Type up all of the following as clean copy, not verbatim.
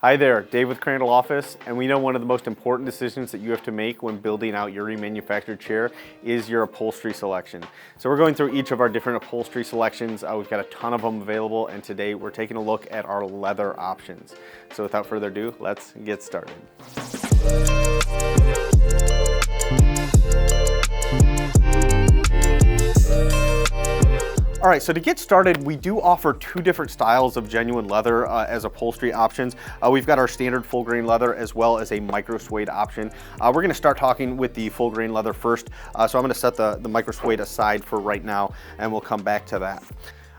Hi there, Dave with Crandall office, and we know one of the most important decisions that you have to make when building out your remanufactured chair is your upholstery selection. So we're going through each of our different upholstery selections. We've got a ton of them available, and today we're taking a look at our leather options. So without further ado, let's get started. All right, so to get started, we do offer two different styles of genuine leather as upholstery options. We've got our standard full grain leather as well as a micro suede option. We're gonna start talking with the full grain leather first. So I'm gonna set the micro suede aside for right now, and we'll come back to that.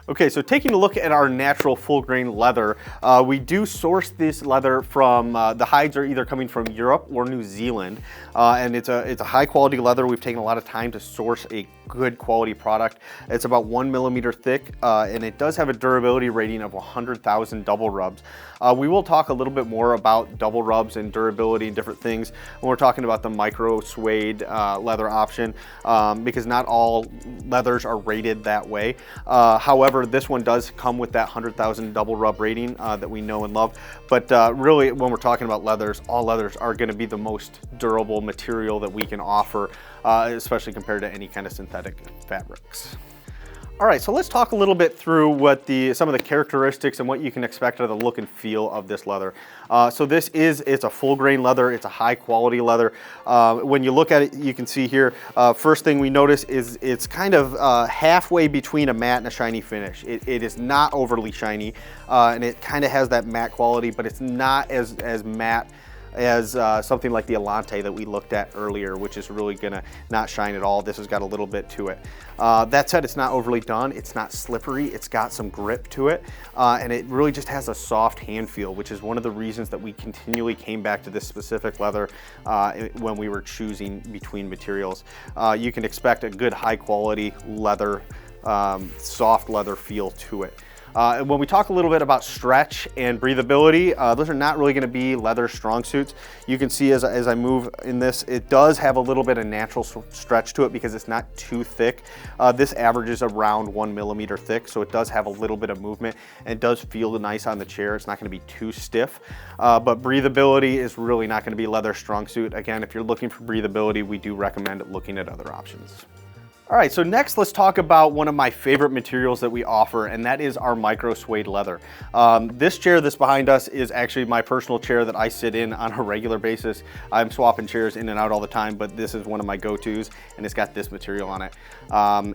Okay, so taking a look at our natural full grain leather, we do source this leather from, the hides are either coming from Europe or New Zealand, and it's a high quality leather. We've taken a lot of time to source a good quality product. It's about 1 millimeter thick, and it does have a durability rating of 100,000 double rubs. We will talk a little bit more about double rubs and durability and different things when we're talking about the micro suede leather option, because not all leathers are rated that way. However, this one does come with that 100,000 double rub rating that we know and love. But really, when we're talking about leathers, all leathers are going to be the most durable material that we can offer, especially compared to any kind of synthetic fabrics. All right, so let's talk a little bit through what some of the characteristics and what you can expect out of the look and feel of this leather. So it's a full grain leather. It's a high quality leather. When you look at it, you can see here, first thing we notice is it's kind of halfway between a matte and a shiny finish. It is not overly shiny, and it kind of has that matte quality, but it's not as matte as something like the Elante that we looked at earlier, which is really gonna not shine at all. This has got a little bit to it. That said, it's not overly done. It's not slippery. It's got some grip to it. And it really just has a soft hand feel, which is one of the reasons that we continually came back to this specific leather when we were choosing between materials. You can expect a good high quality leather, soft leather feel to it. And when we talk a little bit about stretch and breathability, those are not really going to be leather strong suits. You can see as I move in this, it does have a little bit of natural stretch to it because it's not too thick. This averages around 1 millimeter thick, so it does have a little bit of movement and does feel nice on the chair. It's not going to be too stiff, but breathability is really not going to be leather strong suit. Again, if you're looking for breathability, we do recommend looking at other options. All right, so next let's talk about one of my favorite materials that we offer, and that is our micro suede leather. This chair that's behind us is actually my personal chair that I sit in on a regular basis. I'm swapping chairs in and out all the time, but this is one of my go-tos, and it's got this material on it.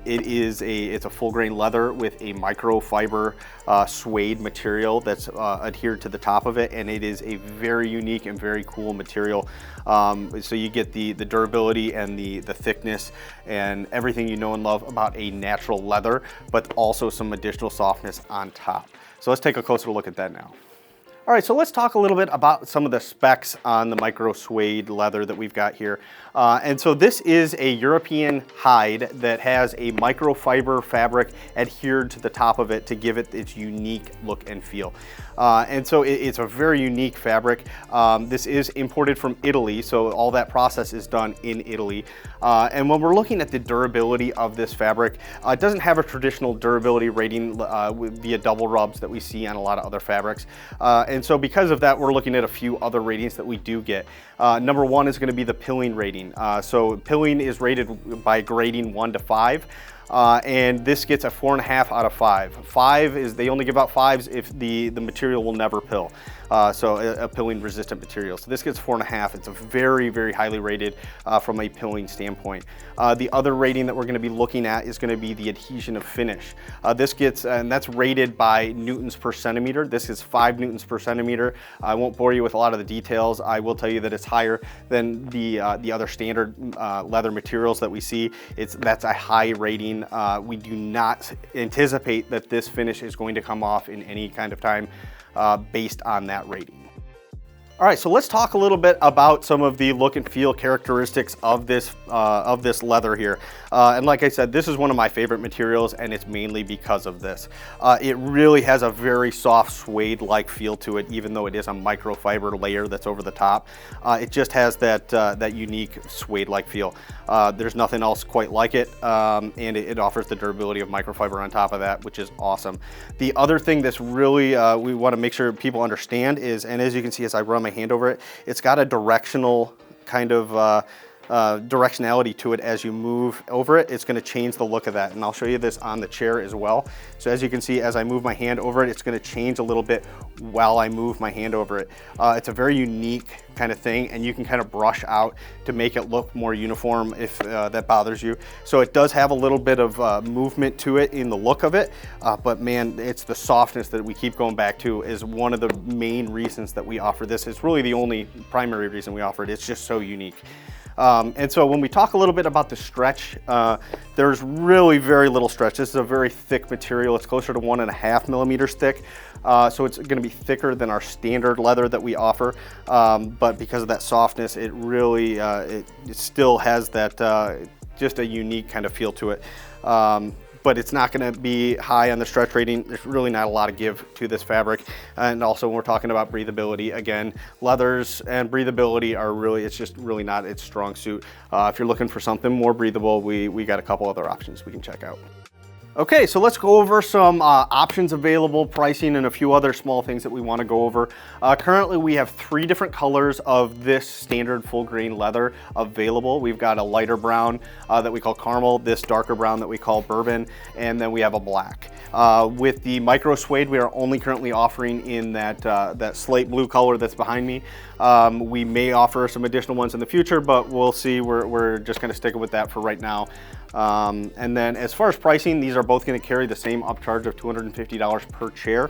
It's a full grain leather with a microfiber suede material that's adhered to the top of it, and it is a very unique and very cool material. So you get the durability and the thickness and everything you know and love about a natural leather, but also some additional softness on top. So let's take a closer look at that now. All right, so let's talk a little bit about some of the specs on the micro suede leather that we've got here. And so this is a European hide that has a microfiber fabric adhered to the top of it to give it its unique look and feel. And so it's a very unique fabric. This is imported from Italy, so all that process is done in Italy. And when we're looking at the durability of this fabric, it doesn't have a traditional durability rating via double rubs that we see on a lot of other fabrics. And so because of that, we're looking at a few other ratings that we do get. Number one is going to be the pilling rating. So pilling is rated by grading 1 to 5. And this gets a 4.5 out of 5. 5 is, they only give out 5s if the material will never pill. So a pilling resistant material. So this gets 4.5. It's a very, very highly rated from a pilling standpoint. The other rating that we're going to be looking at is going to be the adhesion of finish. This gets, and that's rated by newtons per centimeter. This is 5 newtons per centimeter. I won't bore you with a lot of the details. I will tell you that it's higher than the other standard leather materials that we see. That's a high rating. We do not anticipate that this finish is going to come off in any kind of time based on that rating. All right, so let's talk a little bit about some of the look and feel characteristics of this leather here. And like I said, this is one of my favorite materials, and it's mainly because of this. It really has a very soft suede-like feel to it, even though it is a microfiber layer that's over the top. It just has that unique suede-like feel. There's nothing else quite like it, and it offers the durability of microfiber on top of that, which is awesome. The other thing that's really we want to make sure people understand is, and as you can see as I run my hand over it, it's got a directional kind of directionality to it. As you move over it, it's going to change the look of that, and I'll show you this on the chair as well. So as you can see, as I move my hand over it, it's going to change a little bit while I move my hand over it. It's a very unique kind of thing, and you can kind of brush out to make it look more uniform if that bothers you. So it does have a little bit of movement to it in the look of it, but man, it's the softness that we keep going back to is one of the main reasons that we offer this. It's really the only primary reason we offer it. It's just so unique. And so when we talk a little bit about the stretch, there's really very little stretch. This is a very thick material. It's closer to 1.5 millimeters thick. So it's going to be thicker than our standard leather that we offer. But because of that softness, it really, it still has that just a unique kind of feel to it. But it's not going to be high on the stretch rating. There's really not a lot of give to this fabric. And also when we're talking about breathability, again, leathers and breathability are really, it's just really not its strong suit. If you're looking for something more breathable, we got a couple other options we can check out. Okay, so let's go over some options available, pricing, and a few other small things that we want to go over. Currently, we have 3 different colors of this standard full grain leather available. We've got a lighter brown that we call caramel, this darker brown that we call bourbon, and then we have a black. With the micro suede, we are only currently offering in that slate blue color that's behind me. We may offer some additional ones in the future, but we'll see. We're just going to stick with that for right now. And then as far as pricing, these are both going to carry the same upcharge of $250 per chair.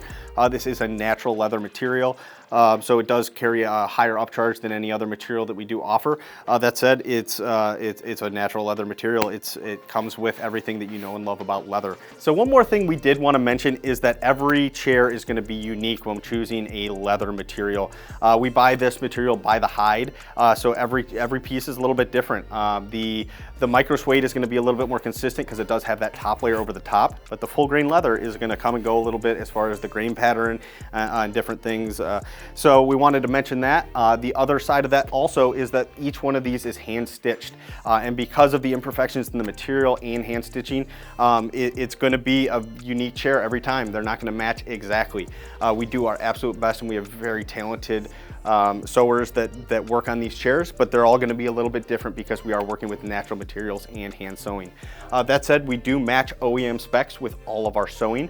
This is a natural leather material, so it does carry a higher upcharge than any other material that we do offer. That said, it's a natural leather material. It comes with everything that you know and love about leather. So one more thing we did want to mention is that every chair is going to be unique when choosing a leather material. We buy this material by the hide, so every piece is a little bit different. The micro suede is going to be a little bit more consistent because it does have that top layer over the top, but the full grain leather is going to come and go a little bit as far as the grain pattern and different things. So we wanted to mention that. The other side of that also is that each one of these is hand stitched, and because of the imperfections in the material and hand stitching, it's going to be a unique chair every time. They're not going to match exactly. We do our absolute best, and we have very talented sewers that work on these chairs, but they're all going to be a little bit different because we are working with natural materials and hand sewing. That said, we do match OEM specs with all of our sewing.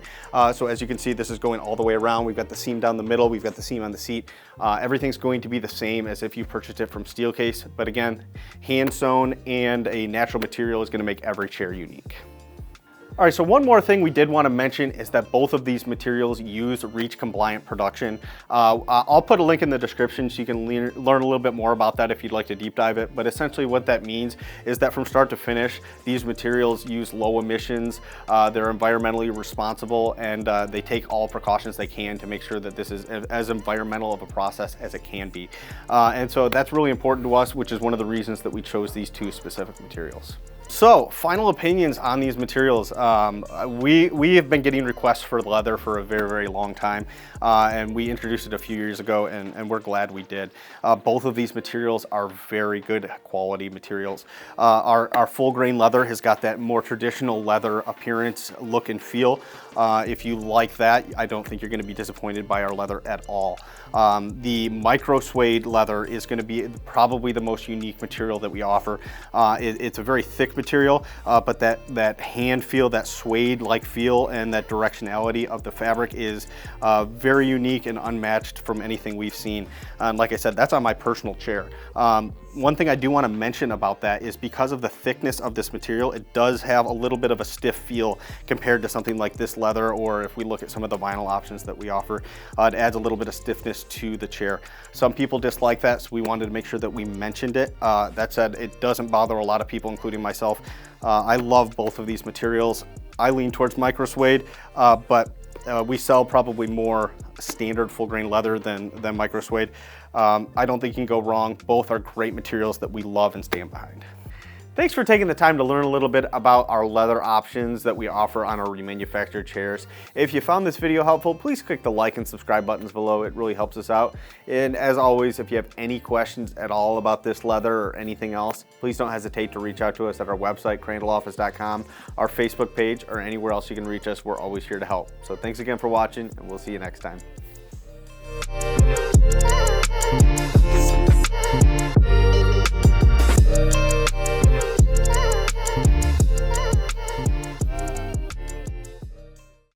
So as you can see, this is going all the way around. We've got the seam down the middle, we've got the seam on the seat. Everything's going to be the same as if you purchased it from Steelcase, but again, hand sewn and a natural material is going to make every chair unique. All right, so one more thing we did want to mention is that both of these materials use REACH compliant production. I'll put a link in the description so you can learn a little bit more about that if you'd like to deep dive it. But essentially what that means is that from start to finish, these materials use low emissions, they're environmentally responsible, and they take all precautions they can to make sure that this is as environmental of a process as it can be. And so that's really important to us, which is one of the reasons that we chose these 2 specific materials. So, final opinions on these materials. We have been getting requests for leather for a very, very long time, and we introduced it a few years ago, and we're glad we did. Both of these materials are very good quality materials. Our full grain leather has got that more traditional leather appearance, look, and feel. If you like that, I don't think you're going to be disappointed by our leather at all. The micro suede leather is going to be probably the most unique material that we offer. It's a very thick material, but that hand feel, that suede-like feel, and that directionality of the fabric is very unique and unmatched from anything we've seen. And like I said, that's on my personal chair. One thing I do want to mention about that is because of the thickness of this material, it does have a little bit of a stiff feel compared to something like this leather, or if we look at some of the vinyl options that we offer, it adds a little bit of stiffness to the chair. Some people dislike that, so we wanted to make sure that we mentioned it. That said, it doesn't bother a lot of people, including myself. I love both of these materials. I lean towards micro suede, but We sell probably more standard full grain leather than micro suede. I don't think you can go wrong. Both are great materials that we love and stand behind. Thanks for taking the time to learn a little bit about our leather options that we offer on our remanufactured chairs. If you found this video helpful, please click the like and subscribe buttons below. It really helps us out. And as always, if you have any questions at all about this leather or anything else, please don't hesitate to reach out to us at our website, crandalloffice.com, our Facebook page, or anywhere else you can reach us. We're always here to help. So thanks again for watching, and we'll see you next time.